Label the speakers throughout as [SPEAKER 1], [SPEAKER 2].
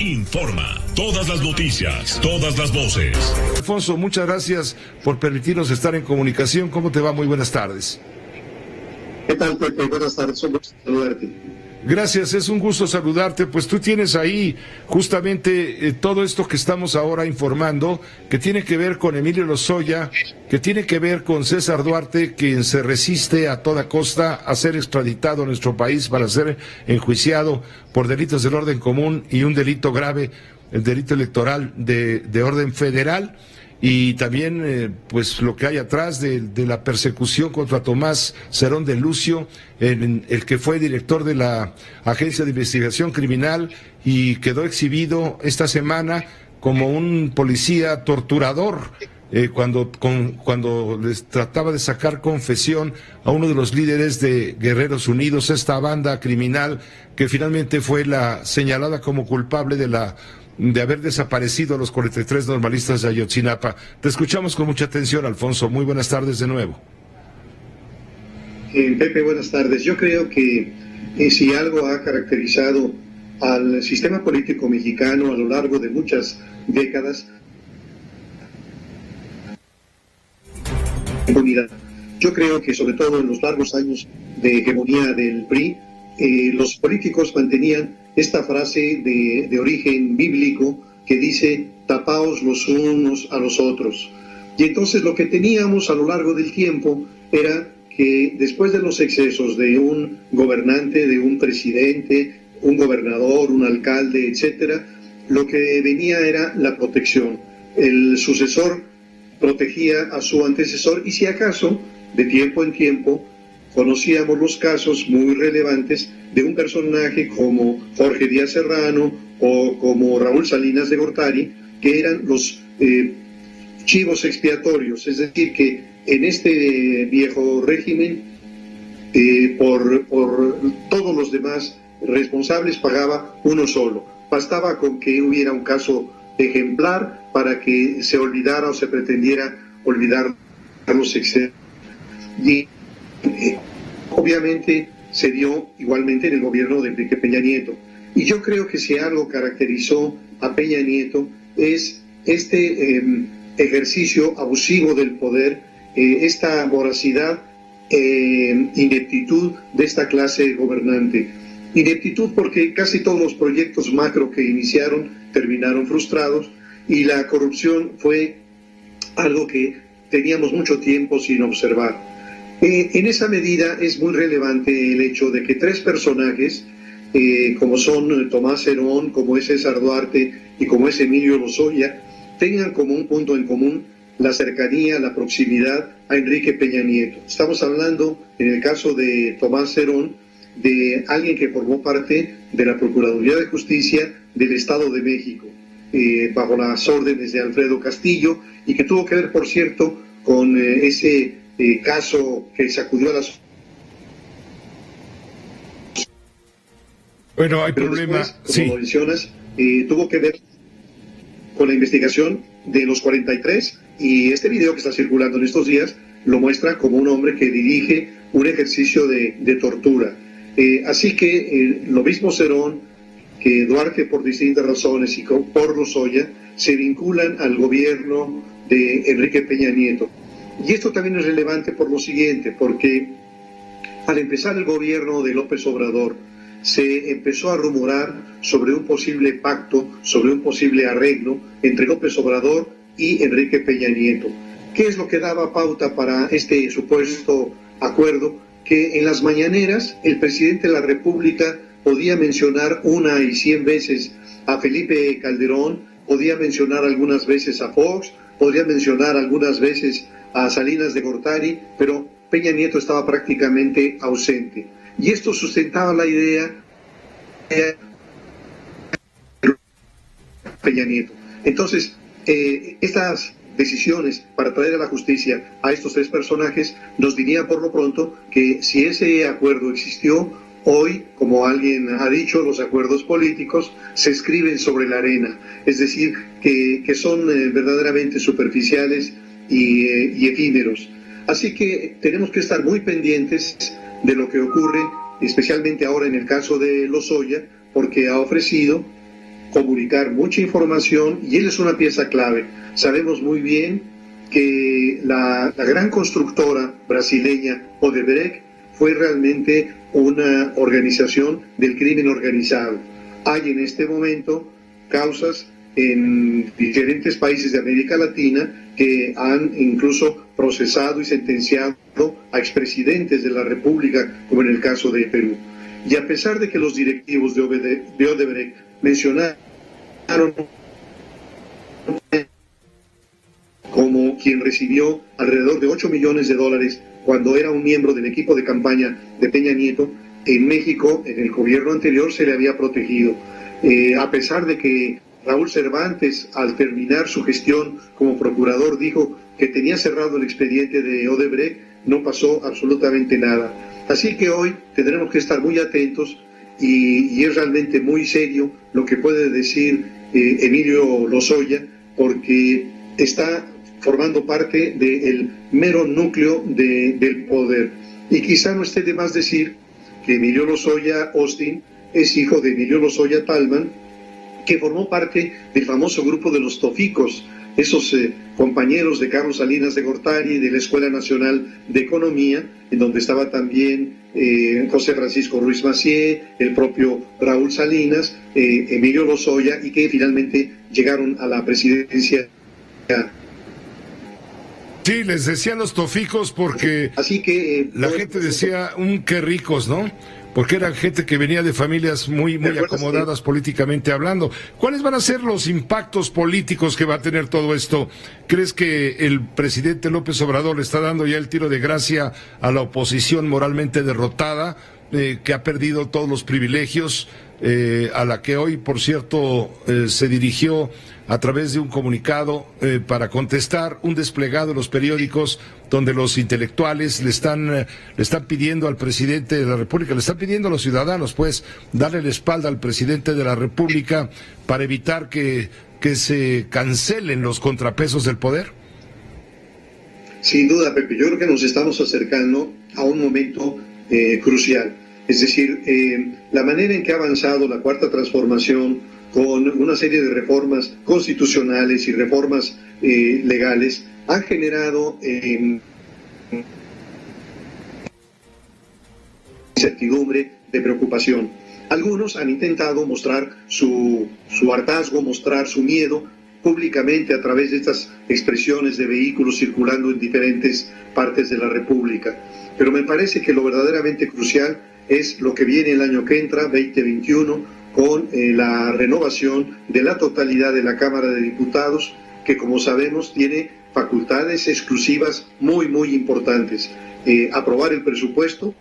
[SPEAKER 1] informa. Todas las noticias, todas las voces.
[SPEAKER 2] Alfonso, muchas gracias por permitirnos estar en comunicación. ¿Cómo te va? Muy buenas tardes.
[SPEAKER 3] ¿Qué tal, Pepe? Buenas tardes, un gusto saludarte.
[SPEAKER 2] Gracias, es un gusto saludarte. Pues tú tienes ahí justamente todo esto que estamos ahora informando, que tiene que ver con Emilio Lozoya, que tiene que ver con César Duarte, quien se resiste a toda costa a ser extraditado a nuestro país para ser enjuiciado por delitos del orden común y un delito grave, el delito electoral de orden federal. Y también pues lo que hay atrás de la persecución contra Tomás Cerón de Lucio, el que fue director de la Agencia de Investigación Criminal y quedó exhibido esta semana como un policía torturador cuando les trataba de sacar confesión a uno de los líderes de Guerreros Unidos, esta banda criminal que finalmente fue la señalada como culpable de haber desaparecido a los 43 normalistas de Ayotzinapa. Te escuchamos con mucha atención, Alfonso. Muy buenas tardes de nuevo.
[SPEAKER 3] Pepe, buenas tardes. Yo creo que si algo ha caracterizado al sistema político mexicano a lo largo de muchas décadas, yo creo que sobre todo en los largos años de hegemonía del PRI, los políticos mantenían esta frase de origen bíblico que dice: tapaos los unos a los otros. Y entonces lo que teníamos a lo largo del tiempo era que después de los excesos de un gobernante, de un presidente, un gobernador, un alcalde, etcétera, lo que venía era la protección. El sucesor protegía a su antecesor y si acaso, de tiempo en tiempo, conocíamos los casos muy relevantes de un personaje como Jorge Díaz Serrano o como Raúl Salinas de Gortari, que eran los chivos expiatorios, es decir, que en este viejo régimen, por todos los demás responsables pagaba uno solo. Bastaba con que hubiera un caso ejemplar para que se olvidara o se pretendiera olvidar los excesos. Y obviamente se dio igualmente en el gobierno de Enrique Peña Nieto. Y yo creo que si algo caracterizó a Peña Nieto es este ejercicio abusivo del poder, esta voracidad, ineptitud de esta clase gobernante. Ineptitud porque casi todos los proyectos macro que iniciaron terminaron frustrados y la corrupción fue algo que teníamos mucho tiempo sin observar. En esa medida es muy relevante el hecho de que tres personajes, como son Tomás Cerón, como es César Duarte y como es Emilio Lozoya, tengan como un punto en común la cercanía, la proximidad a Enrique Peña Nieto. Estamos hablando, en el caso de Tomás Cerón, de alguien que formó parte de la Procuraduría de Justicia del Estado de México, bajo las órdenes de Alfredo Castillo, y que tuvo que ver, por cierto, con ese caso que sacudió a las...
[SPEAKER 2] Bueno, hay
[SPEAKER 3] pero
[SPEAKER 2] problema.
[SPEAKER 3] Después,
[SPEAKER 2] sí.
[SPEAKER 3] Como mencionas, tuvo que ver con la investigación de los 43 y este video que está circulando en estos días lo muestra como un hombre que dirige un ejercicio de tortura. Así que lo mismo Cerón que Duarte, por distintas razones, y por Lozoya, se vinculan al gobierno de Enrique Peña Nieto. Y esto también es relevante por lo siguiente, porque al empezar el gobierno de López Obrador, se empezó a rumorar sobre un posible pacto, sobre un posible arreglo entre López Obrador y Enrique Peña Nieto. ¿Qué es lo que daba pauta para este supuesto acuerdo? Que en las mañaneras el presidente de la República podía mencionar 100 y 100 veces a Felipe Calderón, podía mencionar algunas veces a Fox, podría mencionar algunas veces a Salinas de Gortari, pero Peña Nieto estaba prácticamente ausente. Y esto sustentaba la idea de Peña Nieto. Entonces, estas decisiones para traer a la justicia a estos tres personajes nos dirían por lo pronto que si ese acuerdo existió, hoy, como alguien ha dicho, los acuerdos políticos se escriben sobre la arena, es decir, que son verdaderamente superficiales y efímeros. Así que tenemos que estar muy pendientes de lo que ocurre, especialmente ahora en el caso de Lozoya, porque ha ofrecido comunicar mucha información y él es una pieza clave. Sabemos muy bien que la gran constructora brasileña Odebrecht fue realmente una organización del crimen organizado. Hay en este momento causas en diferentes países de América Latina que han incluso procesado y sentenciado a expresidentes de la República, como en el caso de Perú. Y a pesar de que los directivos de Odebrecht mencionaron como quien recibió alrededor de $8 millones cuando era un miembro del equipo de campaña de Peña Nieto, en México, en el gobierno anterior, se le había protegido. A pesar de que Raúl Cervantes, al terminar su gestión como procurador, dijo que tenía cerrado el expediente de Odebrecht, no pasó absolutamente nada. Así que hoy tendremos que estar muy atentos y es realmente muy serio lo que puede decir Emilio Lozoya, porque está formando parte del mero núcleo del poder. Y quizá no esté de más decir que Emilio Lozoya Austin es hijo de Emilio Lozoya Talman, que formó parte del famoso grupo de los Toficos, esos compañeros de Carlos Salinas de Gortari, de la Escuela Nacional de Economía, en donde estaba también José Francisco Ruiz Massieu, el propio Raúl Salinas, Emilio Lozoya, y que finalmente llegaron a la presidencia.
[SPEAKER 2] Sí, les decían los toficos porque
[SPEAKER 3] así que
[SPEAKER 2] la gente decía, qué ricos, ¿no? Porque eran gente que venía de familias muy acomodadas políticamente hablando. ¿Cuáles van a ser los impactos políticos que va a tener todo esto? ¿Crees que el presidente López Obrador le está dando ya el tiro de gracia a la oposición moralmente derrotada, que ha perdido todos los privilegios, a la que hoy, por cierto, se dirigió a través de un comunicado para contestar un desplegado de los periódicos donde los intelectuales le están pidiendo al presidente de la República, le están pidiendo a los ciudadanos, pues, darle la espalda al presidente de la República para evitar que se cancelen los contrapesos del poder?
[SPEAKER 3] Sin duda, Pepe, yo creo que nos estamos acercando a un momento crucial. Es decir, la manera en que ha avanzado la Cuarta Transformación con una serie de reformas constitucionales y reformas legales ha generado incertidumbre, de preocupación. Algunos han intentado mostrar su hartazgo, mostrar su miedo públicamente a través de estas expresiones de vehículos circulando en diferentes partes de la República. Pero me parece que lo verdaderamente crucial es lo que viene el año que entra, 2021, con la renovación de la totalidad de la Cámara de Diputados, que como sabemos tiene facultades exclusivas muy importantes. Aprobar el presupuesto,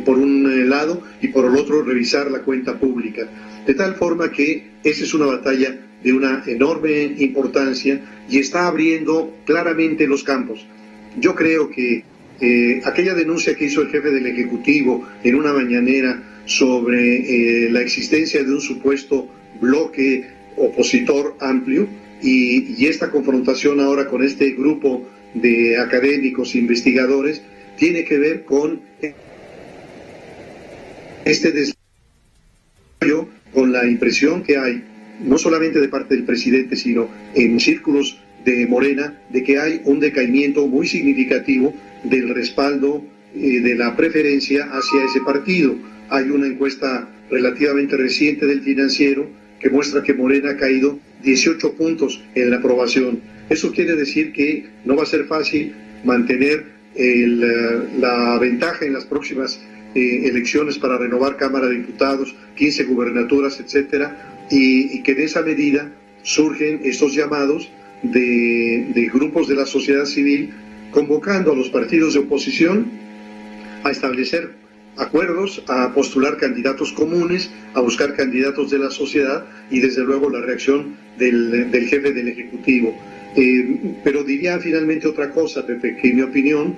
[SPEAKER 3] por un lado, y por el otro revisar la cuenta pública. De tal forma que esa es una batalla de una enorme importancia y está abriendo claramente los campos. Yo creo que aquella denuncia que hizo el jefe del Ejecutivo en una mañanera sobre la existencia de un supuesto bloque opositor amplio y esta confrontación ahora con este grupo de académicos e investigadores tiene que ver con este desarrollo, con la impresión que hay, no solamente de parte del presidente, sino en círculos de Morena, de que hay un decaimiento muy significativo del respaldo, de la preferencia hacia ese partido. Hay una encuesta relativamente reciente del Financiero que muestra que Morena ha caído 18 puntos en la aprobación. Eso quiere decir que no va a ser fácil mantener la ventaja en las próximas elecciones para renovar Cámara de Diputados, 15 gubernaturas, etcétera, y que de esa medida surgen estos llamados de grupos de la sociedad civil convocando a los partidos de oposición a establecer acuerdos, a postular candidatos comunes, a buscar candidatos de la sociedad y desde luego la reacción del jefe del Ejecutivo. Pero diría finalmente otra cosa, Pepe, que en mi opinión,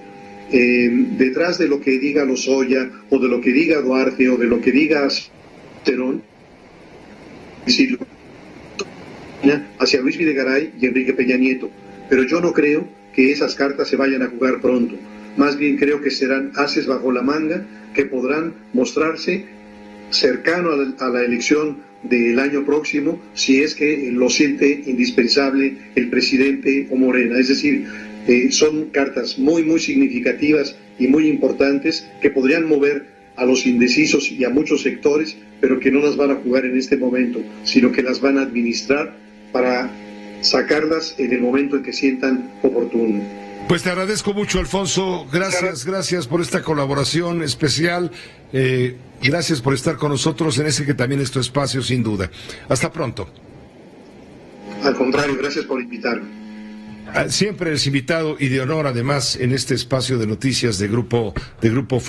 [SPEAKER 3] detrás de lo que diga Lozoya o de lo que diga Duarte o de lo que diga Cerón, hacia Luis Videgaray y Enrique Peña Nieto. Pero yo no creo que esas cartas se vayan a jugar pronto. Más bien creo que serán ases bajo la manga que podrán mostrarse cercano a la elección del año próximo, si es que lo siente indispensable el presidente o Morena. Es decir, son cartas muy, muy significativas y muy importantes que podrían mover a los indecisos y a muchos sectores, pero que no las van a jugar en este momento, sino que las van a administrar para sacarlas en el momento en que sientan oportuno.
[SPEAKER 2] Pues te agradezco mucho, Alfonso. Gracias por esta colaboración especial. Gracias por estar con nosotros en ese que también es tu espacio, sin duda. Hasta pronto.
[SPEAKER 3] Al contrario, gracias por invitarme.
[SPEAKER 2] Siempre eres invitado y de honor, además, en este espacio de noticias de Grupo Fórmula.